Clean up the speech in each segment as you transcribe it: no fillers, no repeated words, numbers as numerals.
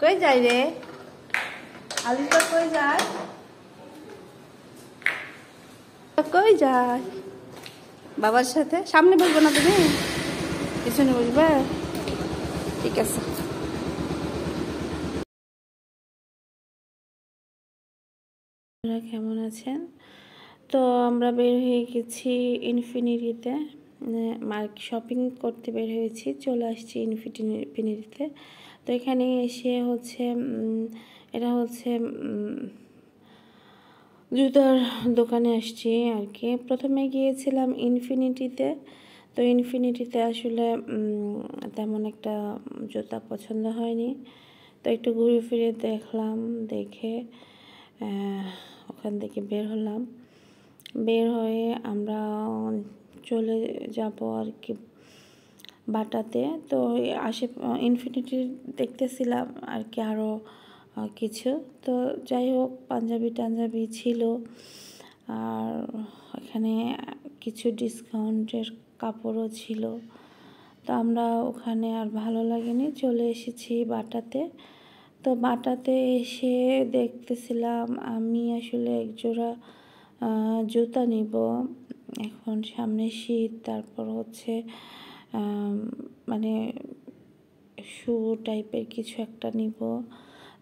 কই যাই রে আলিশা? কই যায়? কই যায়? বাবার সাথে। সামনে বসবো না তুমি, পিছনে বসবে? ঠিক আছে। কেমন আছেন? তো আমরা বের হয়ে গেছি ইনফিনিটিতে, শপিং করতে বের হয়েছি, চলে আসছি ইনফিনিটিতে। তো এখানে এসে হচ্ছে এটা হচ্ছে জুতার দোকানে আসছি আর কি। প্রথমে গিয়েছিলাম ইনফিনিটিতে, তো ইনফিনিটিতে আসলে তেমন একটা জুতা পছন্দ হয়নি। তো একটু ঘুরে ফিরে দেখলাম, দেখে ওখান থেকে বের হলাম। বের হয়ে আমরা চলে যাব আর কি বাটাতে। তো ইনফিনিটি দেখতেছিলাম আর কি আরও কিছু। তো যাই হোক, পাঞ্জাবি ছিল, আর এখানে কিছু ডিসকাউন্টের কাপড়ও ছিল। তো আমরা ওখানে আর ভালো লাগেনি, চলে এসেছি বাটাতে। তো বাটাতে এসে দেখতেছিলাম আমি আসলে একজোড়া জুতা নিব। এখন সামনে শীত, তারপর হচ্ছে মানে শু টাইপের কিছু একটা নিব।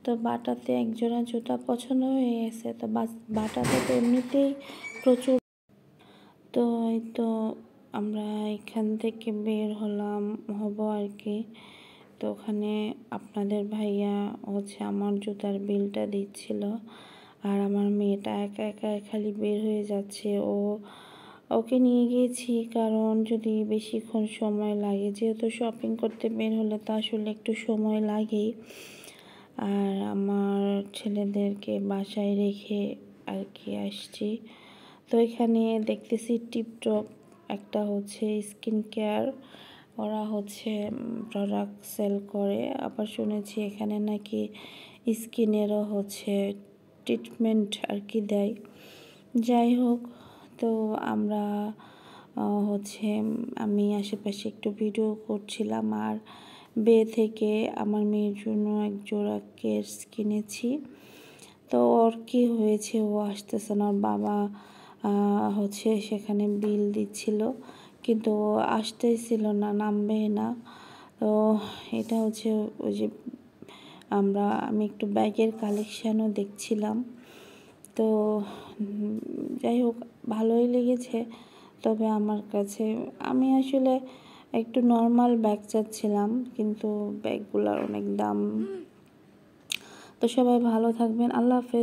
তো বাটাতে একজোড়া জুতা পছন্দ হয়ে গেছে। তো বাটাতে তো এমনিতেই প্রচুর। তো এই তো আমরা এখান থেকে বের হব আর কি। তো ওখানে আপনাদের ভাইয়া হচ্ছে আমার জুতার বিলটা দিচ্ছিল, আর আমার মেয়েটা একা একা খালি বের হয়ে যাচ্ছে। ওকে নিয়ে গিয়েছি কারণ যদি বেশিক্ষণ সময় লাগে, যেহেতু শপিং করতে বের হলে তো আসলে একটু সময় লাগেই। আর আমার ছেলেদেরকে বাসায় রেখে আর কি আসছি। তো এখানে দেখতেছি টিপটপ একটা হচ্ছে স্কিন কেয়ার, ওরা হচ্ছে প্রোডাক্ট সেল করে। আবার শুনেছি এখানে নাকি স্কিনেরও হচ্ছে ট্রিটমেন্ট আর কি দেয়। যাই হোক, তো আমরা হচ্ছে আমি আশেপাশে একটু ভিডিও করছিলাম, আর থেকে আমার মেয়ের জন্য এক জোড়া কেস কিনেছি। তো ওর কি হয়েছে, ও আসতেছে না। ওর বাবা হচ্ছে সেখানে বিল দিচ্ছিল, কিন্তু ও আসতেছিল না, নামবে না। তো এটা হচ্ছে ওই যে আমি একটু ব্যাগের কালেকশানও দেখছিলাম। তো যাই হোক, ভালোই লেগেছে। তবে আমার কাছে আমি আসলে একটু নর্মাল ব্যাগ চাচ্ছিলাম, কিন্তু ব্যাগগুলোর অনেক দাম। তো সবাই ভালো থাকবেন, আল্লাহ হাফেজ।